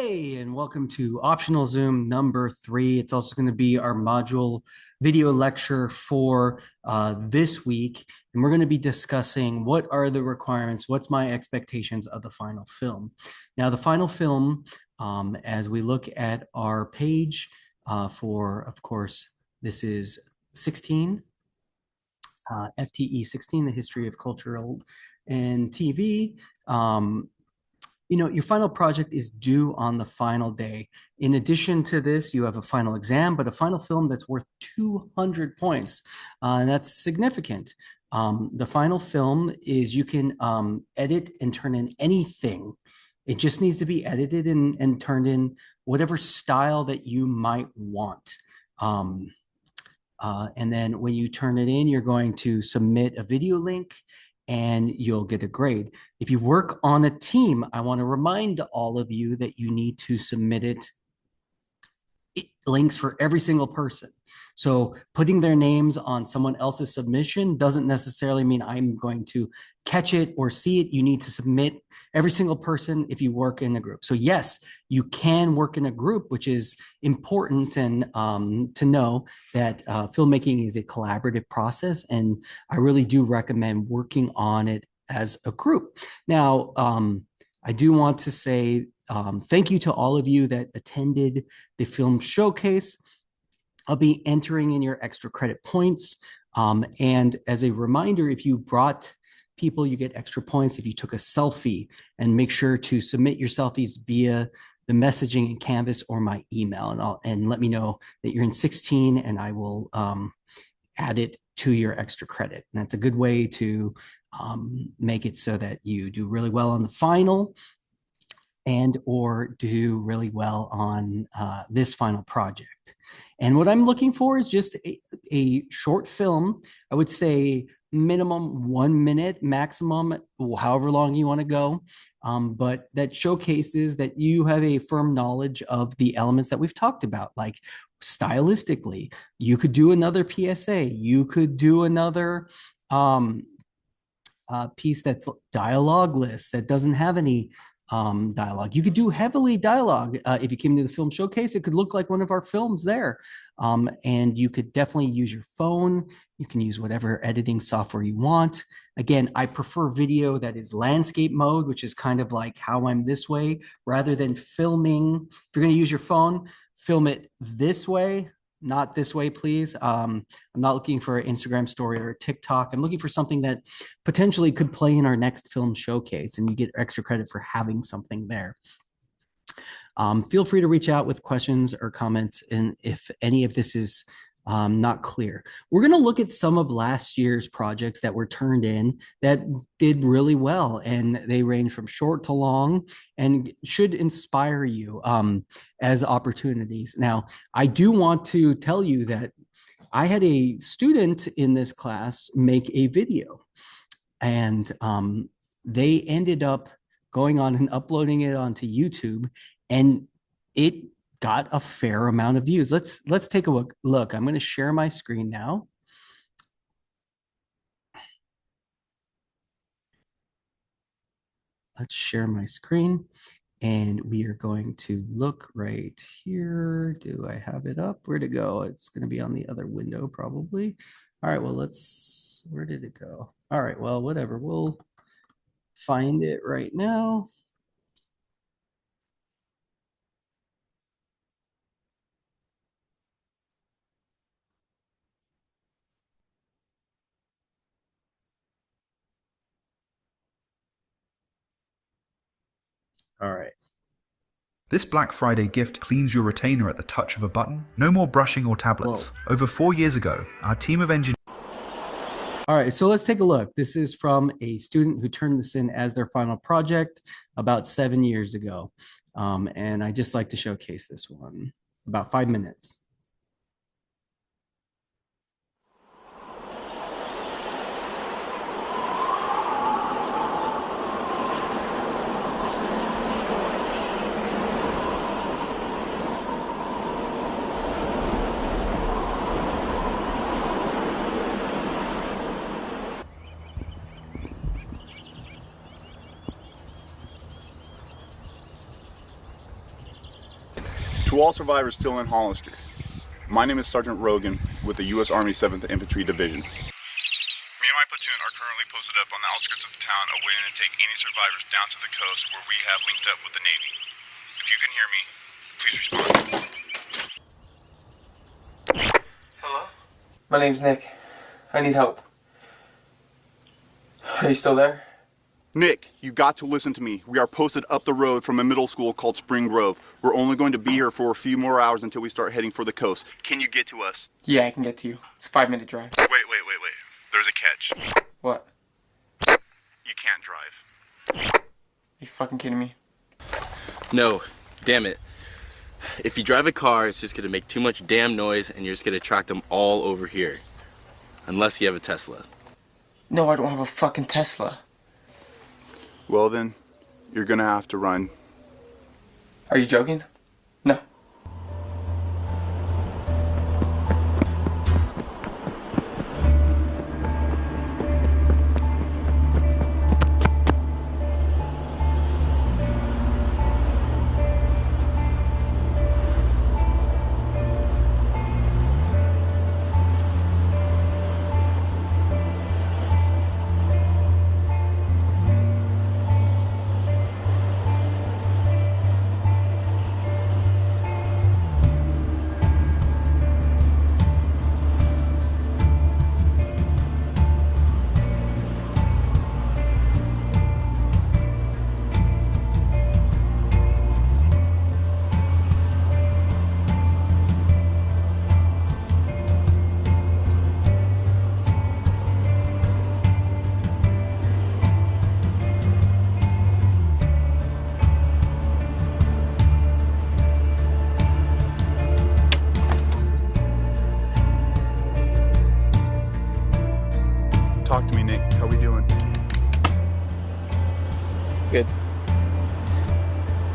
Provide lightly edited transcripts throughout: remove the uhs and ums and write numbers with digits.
Hey, and welcome to optional Zoom number 3. It's also going to be our module video lecture for this week. And we're going to be discussing what are the requirements, what's my expectations of the final film. Now, the final film, as we look at our page for, of course, this is 16, FTE 16, the history of cultural and TV. Your final project is due on the final day. In addition to this, you have a final exam, but a final film that's worth 200 points. And that's significant. The final film is you can edit and turn in anything. It just needs to be edited and turned in whatever style that you might want. And then when you turn it in, you're going to submit a video link and you'll get a grade. If you work on a team, I want to remind all of you that you need to submit links for every single person. So putting their names on someone else's submission doesn't necessarily mean I'm going to catch it or see it. You need to submit every single person if you work in a group. So yes, you can work in a group, which is important and to know that filmmaking is a collaborative process. And I really do recommend working on it as a group. Now, I do want to say thank you to all of you that attended the film showcase. I'll be entering in your extra credit points. And as a reminder, if you brought people, you get extra points if you took a selfie, and make sure to submit your selfies via the messaging in Canvas or my email, and let me know that you're in 16 and I will add it to your extra credit. And that's a good way to make it so that you do really well on the final and or do really well on this final project. And what I'm looking for is just a short film. I would say minimum 1 minute, maximum however long you want to go, but that showcases that you have a firm knowledge of the elements that we've talked about, like stylistically. You could do another PSA. You could do another piece that's dialogueless, that doesn't have any dialogue. You could do heavily dialogue. If you came to the film showcase, it could look like one of our films there. And you could definitely use your phone. You can use whatever editing software you want. Again, I prefer video that is landscape mode, which is kind of like how I'm this way, rather than filming. If you're going to use your phone, film it this way, not this way, please. I'm not looking for an Instagram story or a TikTok. I'm looking for something that potentially could play in our next film showcase, and you get extra credit for having something there. Feel free to reach out with questions or comments, and if any of this is not clear. We're going to look at some of last year's projects that were turned in that did really well, and they range from short to long and should inspire you as opportunities. Now, I do want to tell you that I had a student in this class make a video, and they ended up going on and uploading it onto YouTube, and it got a fair amount of views. Let's take a look. I'm going to share my screen now. Let's share my screen, and we are going to look right here. Do I have it up? Where'd it go? It's going to be on the other window probably. All right, well, where did it go? All right, well, whatever. We'll find it right now. All right. This Black Friday gift cleans your retainer at the touch of a button. No more brushing or tablets. Whoa. Over 4 years ago, our team of engineers... All right, so let's take a look. This is from a student who turned this in as their final project about 7 years ago. And I just like to showcase this one, about 5 minutes. To all survivors still in Hollister, my name is Sergeant Rogan with the U.S. Army 7th Infantry Division. Me and my platoon are currently posted up on the outskirts of town awaiting to take any survivors down to the coast where we have linked up with the Navy. If you can hear me, please respond. Hello? My name's Nick. I need help. Are you still there? Nick, you got to listen to me. We are posted up the road from a middle school called Spring Grove. We're only going to be here for a few more hours until we start heading for the coast. Can you get to us? Yeah, I can get to you. It's a 5-minute drive. Wait. There's a catch. What? You can't drive. Are you fucking kidding me? No, damn it. If you drive a car, it's just gonna make too much damn noise and you're just gonna attract them all over here. Unless you have a Tesla. No, I don't have a fucking Tesla. Well then, you're gonna have to run. Are you joking? No. Talk to me, Nick. How we doing? Good.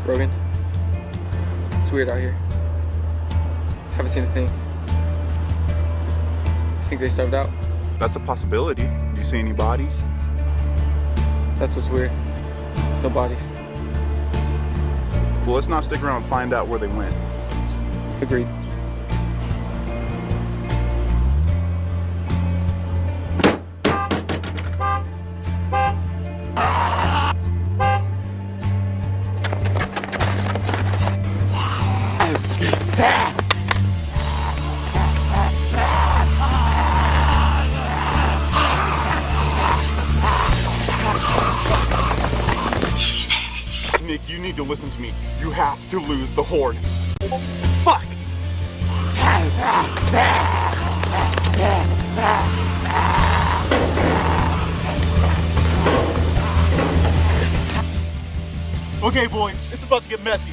Rogan? It's weird out here. Haven't seen a thing. Think they starved out? That's a possibility. Do you see any bodies? That's what's weird. No bodies. Well, let's not stick around and find out where they went. Agreed. Nick, you need to listen to me. You have to lose the horde. Fuck! Okay, boys, it's about to get messy.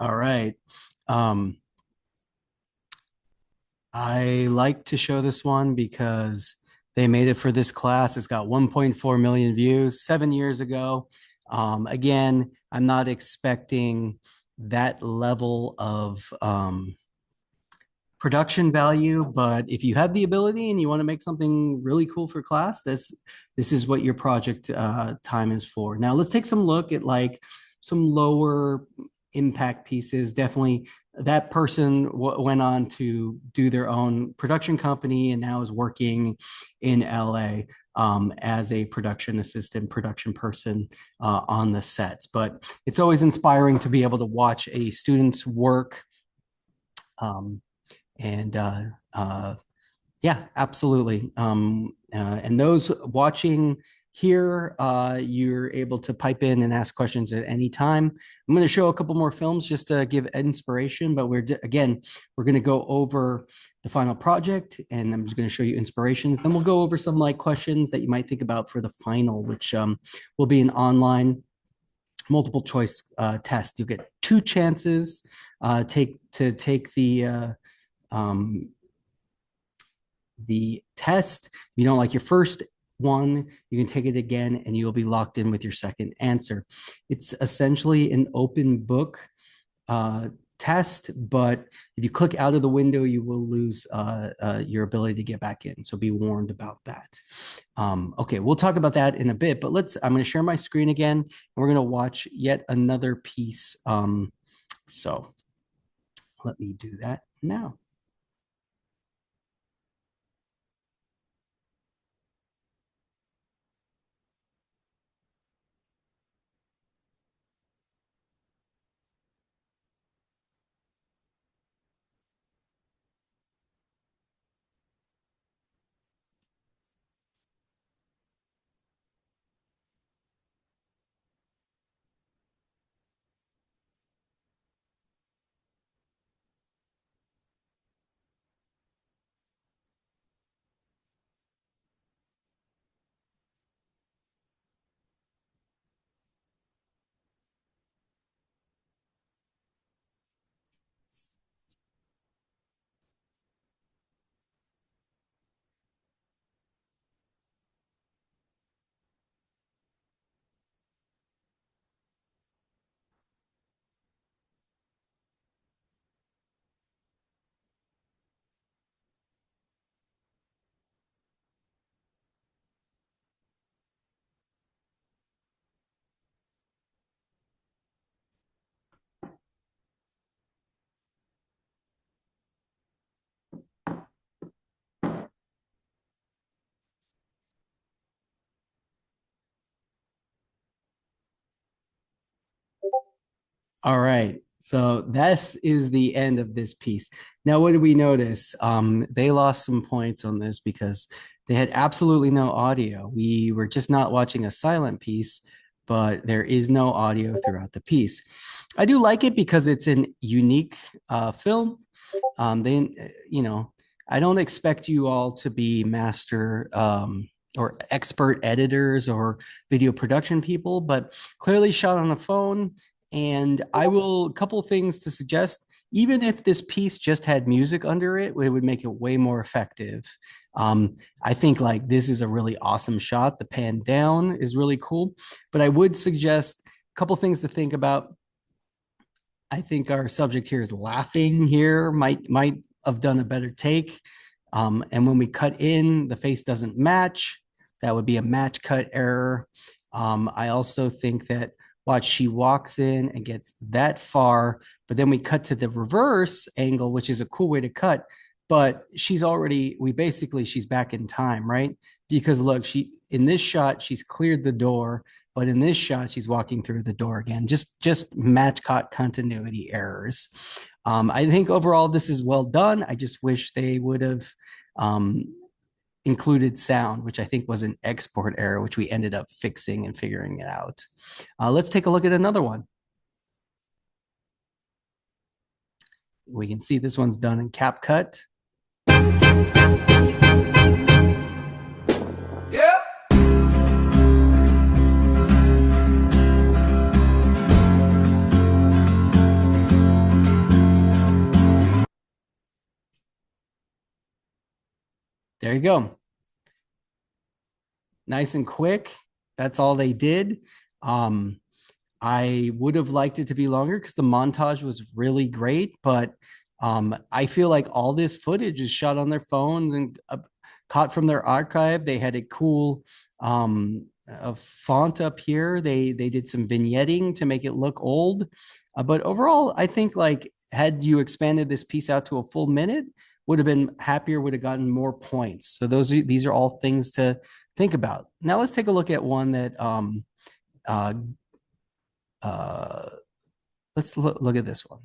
All right. Um, I like to show this one because They made it for this class. It's got 1.4 million views 7 years ago. Again, I'm not expecting that level of production value, but if you have the ability and you want to make something really cool for class, this is what your project time is for. Now let's take some look at like some lower impact pieces. Definitely that person went on to do their own production company and now is working in LA as a production assistant, production person on the sets. But it's always inspiring to be able to watch a student's work. Um, and yeah, absolutely. And those watching here, you're able to pipe in and ask questions at any time. I'm going to show a couple more films just to give inspiration, but again, we're going to go over the final project and I'm just going to show you inspirations. Then we'll go over some like questions that you might think about for the final, which will be an online multiple choice test. You'll get 2 chances take the test. If you don't like your first one, you can take it again and you'll be locked in with your second answer. It's essentially an open book test, but if you click out of the window, you will lose your ability to get back in. So be warned about that. Okay, we'll talk about that in a bit, but I'm going to share my screen again and we're going to watch yet another piece. So let me do that now. All right. So this is the end of this piece. Now, what did we notice? They lost some points on this because they had absolutely no audio. We were just not watching a silent piece, but there is no audio throughout the piece. I do like it because it's an unique film. You know, I don't expect you all to be master or expert editors or video production people, but clearly shot on a phone. And a couple of things to suggest. Even if this piece just had music under it, it would make it way more effective. I think like this is a really awesome shot. The pan down is really cool, but I would suggest a couple things to think about. I think our subject here is laughing here, might have done a better take. And when we cut in, the face doesn't match. That would be a match cut error. I also think that watch, she walks in and gets that far, but then we cut to the reverse angle, which is a cool way to cut. But she's back in time, right? Because look, in this shot, she's cleared the door, but in this shot, she's walking through the door again. Just match cut continuity errors. I think overall this is well done. I just wish they would have included sound, which I think was an export error, which we ended up fixing and figuring it out. Let's take a look at another one. We can see this one's done in CapCut. Yeah. There you go. nice and quick. That's all they did. Um, I would have liked it to be longer because the montage was really great, but I feel like all this footage is shot on their phones and caught from their archive. They had a cool font up here. They did some vignetting to make it look old, but overall, I think like had you expanded this piece out to a full minute, would have been happier. Would have gotten more points. So these are all things to think about. Now let's take a look at one that uh, uh, let's look at this one.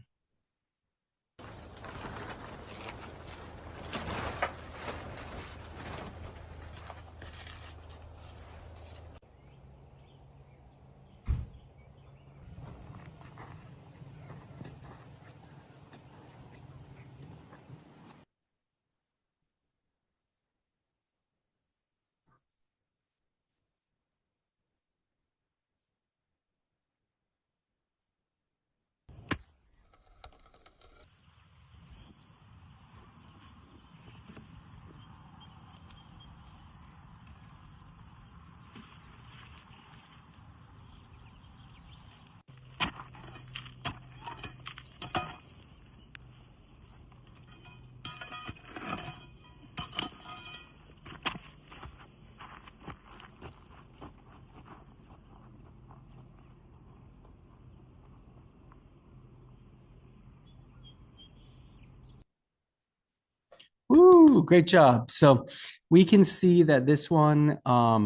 Ooh, great job. So we can see that this one, uh,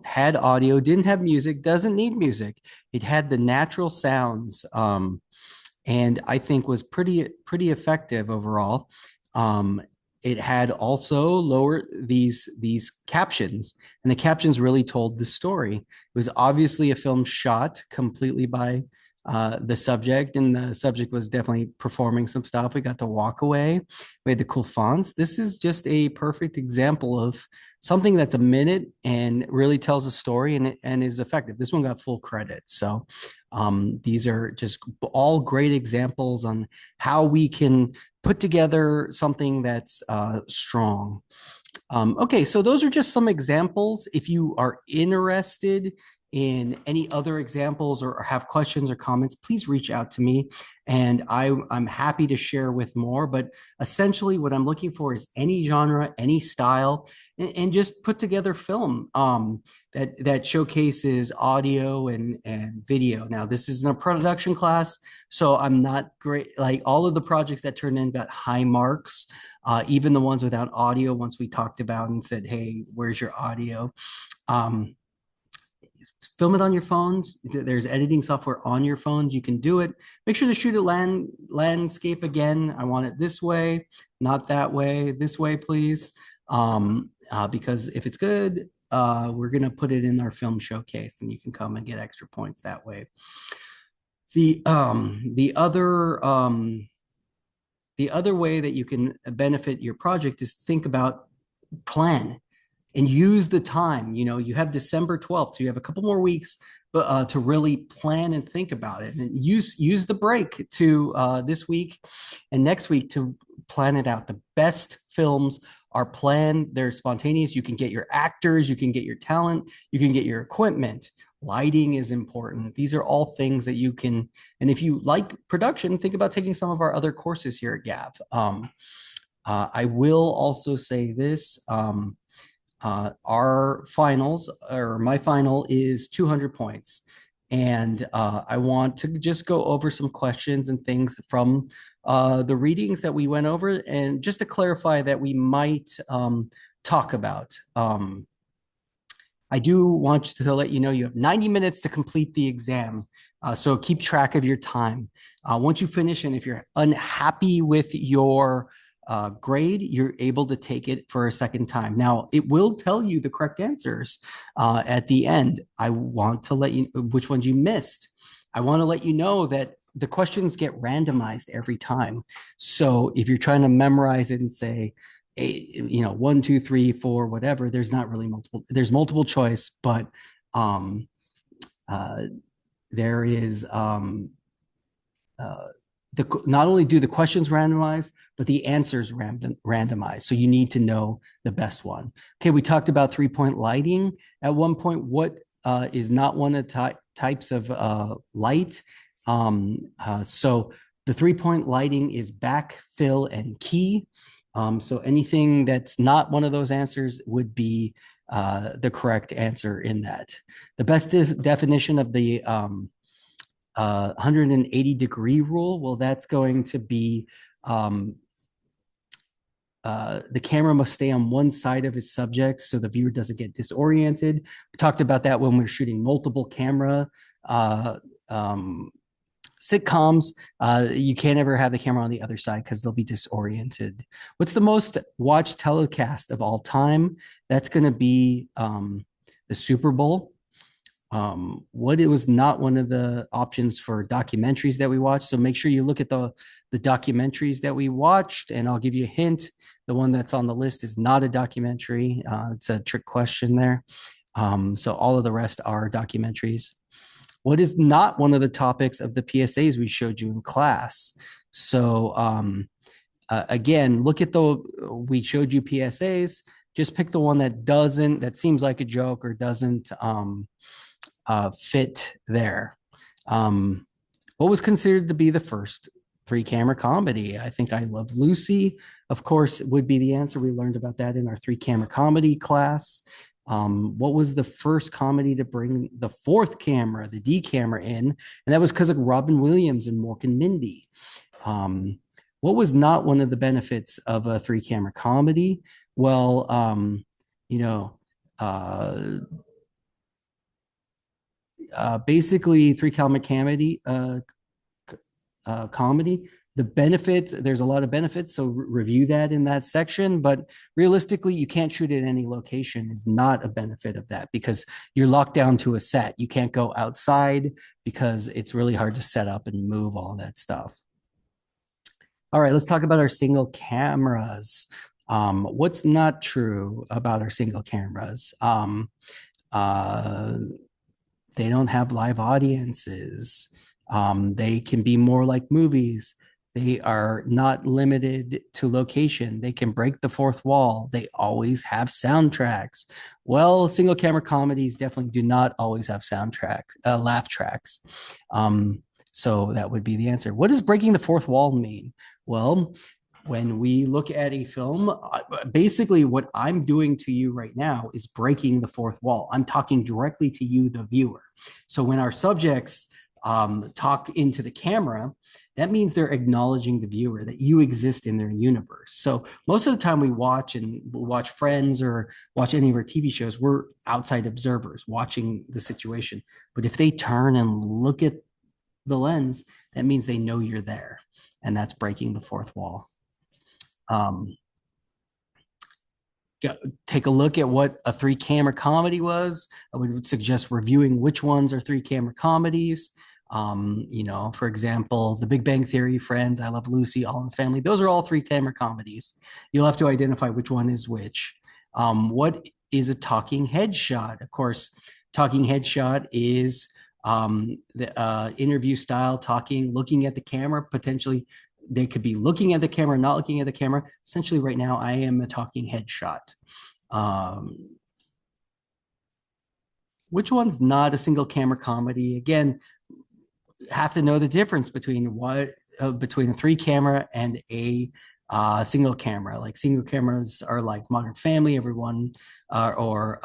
had audio, didn't have music, doesn't need music. It had the natural sounds, and I think was pretty effective overall. Um, it had also lower these captions, and the captions really told the story. It was obviously a film shot completely by the subject, and the subject was definitely performing some stuff. We got to walk away. We had the cool fonts. This is just a perfect example of something that's a minute and really tells a story and is effective. This one got full credit. So these are just all great examples on how we can put together something that's strong. Okay, so those are just some examples. If you are interested in any other examples or have questions or comments, please reach out to me and I'm happy to share with more. But essentially, what I'm looking for is any genre, any style, and just put together film that showcases audio and video. Now, this isn't a production class, so I'm not great. Like all of the projects that turned in got high marks, even the ones without audio. Once we talked about and said, "Hey, where's your audio?" Um, Film it on your phones. There's editing software on your phones. You can do it. Make sure to shoot a landscape again. I want it this way, not that way. This way, please. Because if it's good, we're gonna put it in our film showcase, and you can come and get extra points that way. The other way that you can benefit your project is think about plan and use the time. You have December 12th, so you have a couple more weeks to really plan and think about it, and use the break to this week and next week to plan it out. The best films are planned, they're spontaneous. You can get your actors, you can get your talent, you can get your equipment. Lighting is important. These are all things that you can, and if you like production, think about taking some of our other courses here at GAV. I will also say this. Our finals, or my final, is 200 points. And I want to just go over some questions and things from the readings that we went over, and just to clarify that we might talk about. I do want to let you know you have 90 minutes to complete the exam. So keep track of your time. Once you finish, and if you're unhappy with your grade, you're able to take it for a second time. Now, it will tell you the correct answers at the end. I want to let you which ones you missed. I want to let you know that the questions get randomized every time. So if you're trying to memorize it and say, 1, 2, 3, 4, whatever, there's not really there's multiple choice, but there is not only do the questions randomize, but the answers randomized. So you need to know the best one. Okay, we talked about 3-point lighting at one point. What is not one of the types of light? So the 3-point lighting is backfill and key. So anything that's not one of those answers would be the correct answer in that. The best definition of the 180-degree rule, well, that's going to be the camera must stay on one side of its subject so the viewer doesn't get disoriented. We talked about that when we're shooting multiple camera sitcoms. You can't ever have the camera on the other side because they'll be disoriented. What's the most watched telecast of all time? That's going to be the Super Bowl. What it was not one of the options for documentaries that we watched. So make sure you look at the documentaries that we watched, and I'll give you a hint. The one that's on the list is not a documentary. It's a trick question there. So all of the rest are documentaries. What is not one of the topics of the PSAs we showed you in class? So again, look at we showed you PSAs. Just pick the one that seems like a joke or doesn't fit there. What was considered to be the first 3-camera comedy? I think I Love Lucy, of course, would be the answer. We learned about that in our 3-camera comedy class. What was the first comedy to bring the 4th camera, the D camera in? And that was because of Robin Williams and Mork and Mindy. What was not one of the benefits of a 3-camera comedy? Well, basically 3-camera comedy, the benefits, there's a lot of benefits, so review that in that section, but realistically you can't shoot at any location is not a benefit of that because you're locked down to a set. You can't go outside because it's really hard to set up and move all that stuff. All right, let's talk about our single cameras. What's not true about our single cameras? They don't have live audiences. They can be more like movies. They are not limited to location. They can break the fourth wall. They always have soundtracks. Well, single camera comedies definitely do not always have soundtracks, laugh tracks. So that would be the answer. What does breaking the fourth wall mean? Well, when we look at a film, basically what I'm doing to you right now is breaking the fourth wall. I'm talking directly to you, the viewer. So when our subjects talk into the camera, that means they're acknowledging the viewer, that you exist in their universe. So most of the time we watch Friends or watch any of our TV shows, we're outside observers watching the situation. But if they turn and look at the lens, that means they know you're there. And that's breaking the fourth wall. Take a look at what a 3-camera comedy was. I would suggest reviewing which ones are 3-camera comedies. For example, The Big Bang Theory, Friends, I Love Lucy, All in the Family. Those are all 3-camera comedies. You'll have to identify which one is which. What is a talking head shot? Of course, talking head shot is the interview style talking, looking at the camera. Potentially, they could be looking at the camera, not looking at the camera. Essentially, right now, I am a talking head shot. Which one's not a single camera comedy? Again, have to know the difference between a 3-camera and a single camera. Like single cameras are like Modern Family, everyone, or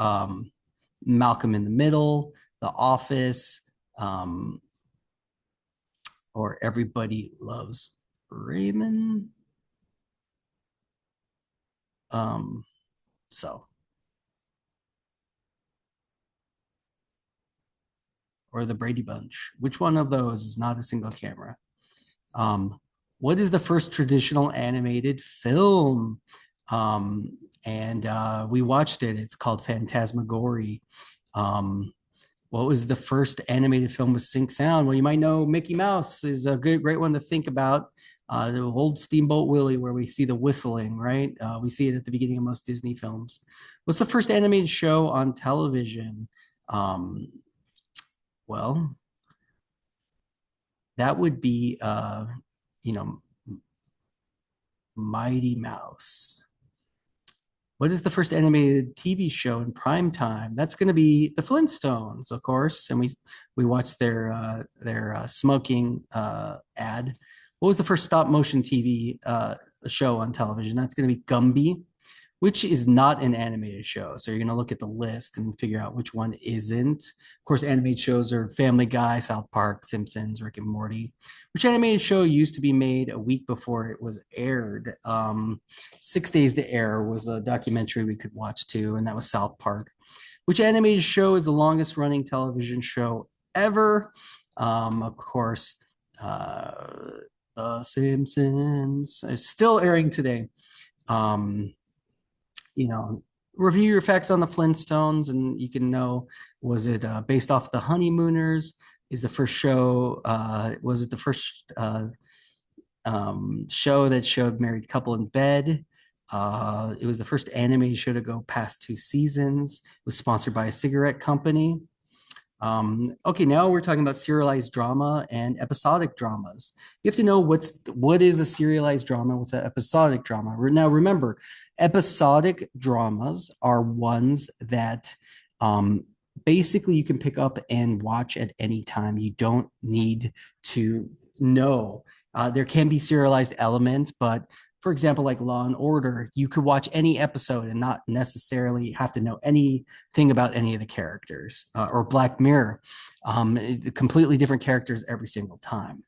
Malcolm in the Middle, The Office, or Everybody Loves Raymond. Or the Brady Bunch. Which one of those is not a single camera? What is the first traditional animated film? We watched it. It's called Phantasmagoria. What was the first animated film with sync sound? Well, you might know Mickey Mouse is a great one to think about. The old Steamboat Willie, where we see the whistling, right? We see it at the beginning of most Disney films. What's the first animated show on television? Well, that would be you know, Mighty Mouse. What is the first animated TV show in prime time? That's going to be the Flintstones, of course. And we watched their smoking ad. What was the first stop motion TV show on television? That's going to be Gumby, which is not an animated show. So you're going to look at the list and figure out which one isn't. Of course, animated shows are Family Guy, South Park, Simpsons, Rick and Morty. Which animated show used to be made a week before it was aired? 6 Days to Air was a documentary we could watch too, and that was South Park. Which animated show is the longest running television show ever? Of course, The Simpsons is still airing today. Um, Review your facts on the Flintstones, and you can know, was it based off the Honeymooners? Is the first show, was it the first show that showed married couple in bed? It was the first animated show to go past 2 seasons. It was sponsored by a cigarette company. Okay, now we're talking about serialized drama and episodic dramas. You have to know what is a serialized drama, what's an episodic drama. Now remember, episodic dramas are ones that basically you can pick up and watch at any time. You don't need to know. There can be serialized elements, but for example, like Law and Order, you could watch any episode and not necessarily have to know anything about any of the characters. Or Black Mirror, completely different characters every single time.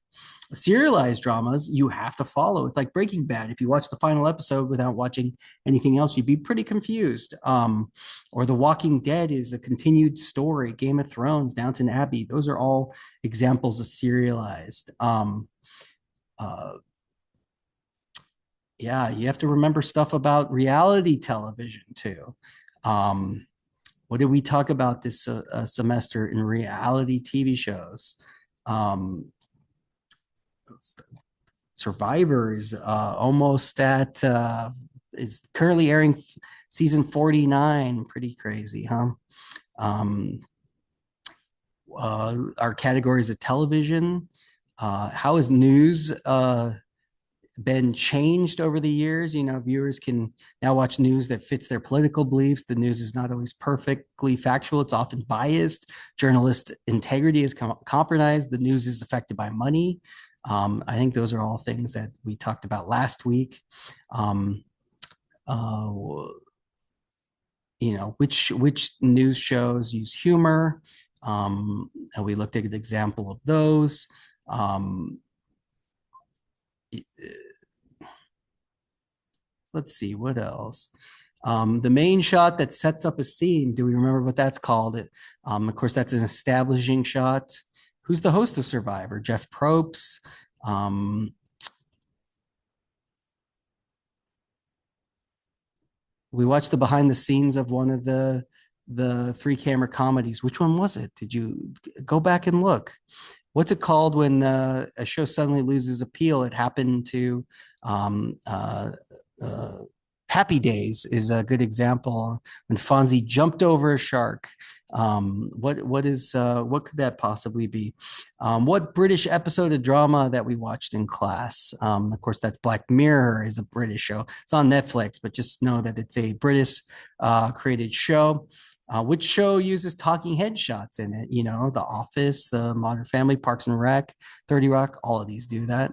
Serialized dramas, you have to follow. It's like Breaking Bad. If you watch the final episode without watching anything else, you'd be pretty confused. Or The Walking Dead is a continued story. Game of Thrones, Downton Abbey, those are all examples of serialized. Yeah, you have to remember stuff about reality television too. What did we talk about this semester in reality TV shows? Survivor is almost at is currently airing season 49. Pretty crazy, huh? Our categories of television. How is news been changed over the years? Viewers can now watch news that fits their political beliefs. The news is not always perfectly factual. It's often biased. Journalist integrity is compromised. The news is affected by money. I think those are all things that we talked about last week. Which news shows use humor. And we looked at an example of those. Let's see, what else? The main shot that sets up a scene, do we remember what that's called? Of course, that's an establishing shot. Who's the host of Survivor? Jeff Probst. We watched the behind the scenes of one of the 3-camera comedies. Which one was it? Did you go back and look? What's it called when a show suddenly loses appeal? It happened to Happy Days is a good example. When Fonzie jumped over a shark. What could that possibly be? What British episode of drama that we watched in class? Of course, that's Black Mirror is a British show. It's on Netflix, but just know that it's a British created show. Which show uses talking head shots in it? The Office, The Modern Family, Parks and Rec, 30 Rock, all of these do that.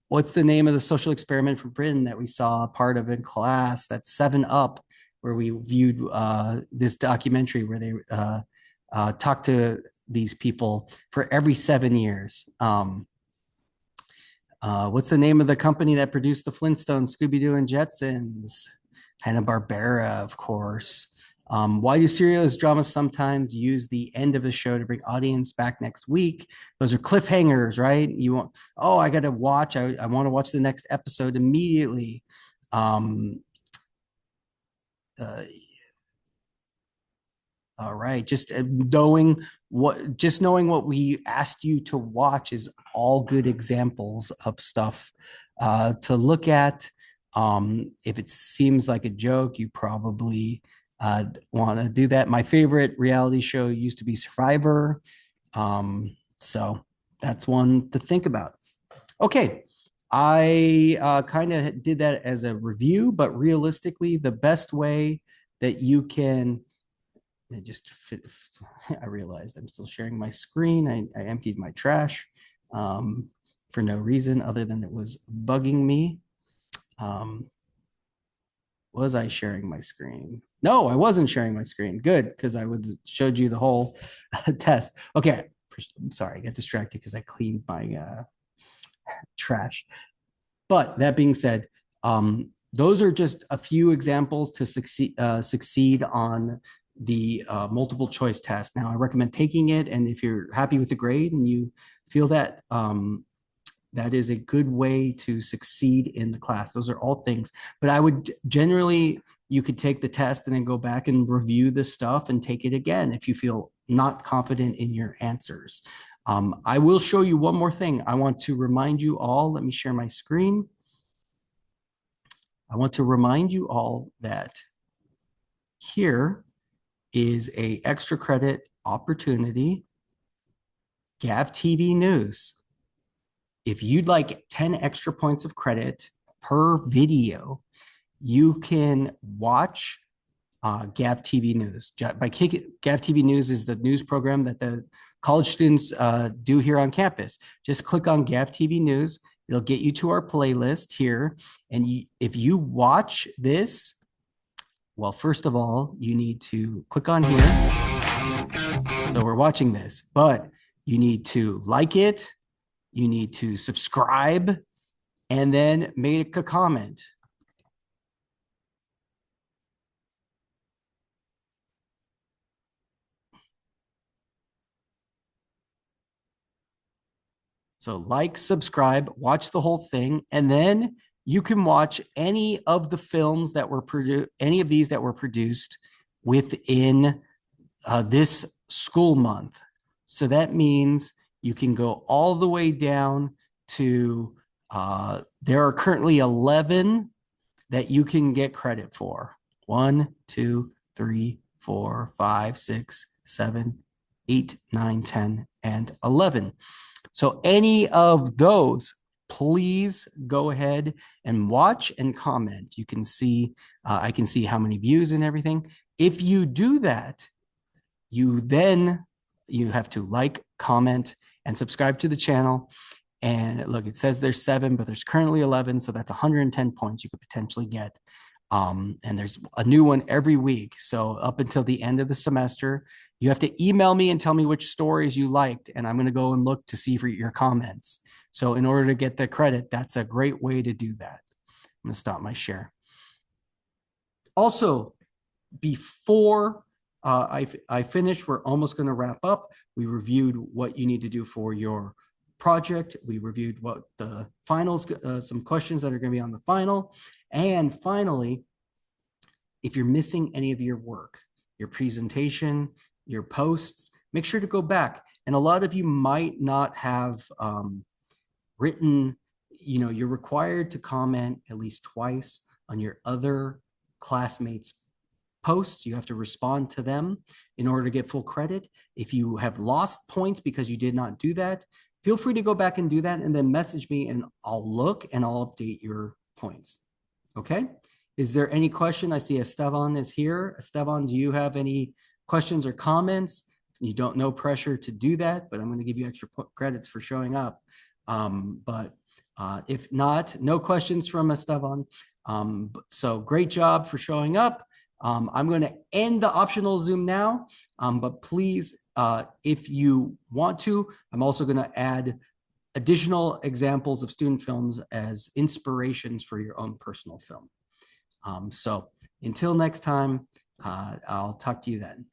What's the name of the social experiment from Britain that we saw part of in class? That's 7 Up, where we viewed this documentary where they talked to these people for every 7 years. What's the name of the company that produced the Flintstones, Scooby-Doo, and Jetsons? Hanna-Barbera, of course. Why do serialized dramas sometimes use the end of the show to bring audience back next week? Those are cliffhangers, right? I got to watch. I want to watch the next episode immediately. All right, just knowing what we asked you to watch is all good examples of stuff to look at. If it seems like a joke, you probably want to do that. My favorite reality show used to be Survivor. So that's one to think about. Okay. I kind of did that as a review, but realistically, the best way that you can just fit, I realized I'm still sharing my screen. I emptied my trash for no reason other than it was bugging me. Was I sharing my screen? No, I wasn't sharing my screen. Good, because I would showed you the whole test. Okay, I'm sorry, I got distracted because I cleaned my trash. But that being said, those are just a few examples to succeed on the multiple choice test. Now, I recommend taking it, and if you're happy with the grade and you feel that that is a good way to succeed in the class. Those are all things. But I would generally, you could take the test and then go back and review the stuff and take it again if you feel not confident in your answers. I will show you one more thing. I want to remind you all, let me share my screen. I want to remind you all that here is a extra credit opportunity, GAV TV News. If you'd like 10 extra points of credit per video, you can watch GAV TV News. GAV TV News is the news program that the college students do here on campus. Just click on GAV TV News. It'll get you to our playlist here. And if you watch this, well, first of all, you need to click on here. So we're watching this, but you need to like it. You need to subscribe and then make a comment. So like, subscribe, watch the whole thing, and then you can watch any of the films that were produced, any of these that were produced within this school month. So that means you can go all the way down to, there are currently 11 that you can get credit for. 1, 2, 3, 4, 5, 6, 7, 8, 9, 10, and 11. So any of those, please go ahead and watch and comment. You can see, I can see how many views and everything. If you do that, you have to like, comment, and subscribe to the channel. And look, it says there's 7, but there's currently 11. So that's 110 points you could potentially get. And there's a new one every week. So up until the end of the semester, you have to email me and tell me which stories you liked. And I'm going to go and look to see for your comments. So in order to get the credit, that's a great way to do that. I'm going to stop my share. Also, before I finish, we're almost going to wrap up. We reviewed what you need to do for your project. We reviewed what the finals, some questions that are going to be on the final. And finally, if you're missing any of your work, your presentation, your posts, make sure to go back. And a lot of you might not have written, you're required to comment at least twice on your other classmates' posts. You have to respond to them in order to get full credit. If you have lost points because you did not do that, feel free to go back and do that and then message me and I'll look and I'll update your points. Okay. Is there any question? I see Esteban is here. Esteban, do you have any questions or comments? You don't, no pressure to do that, but I'm going to give you extra credits for showing up. If not, no questions from Esteban. So great job for showing up. I'm going to end the optional Zoom now, but please, if you want to, I'm also going to add additional examples of student films as inspirations for your own personal film. So until next time, I'll talk to you then.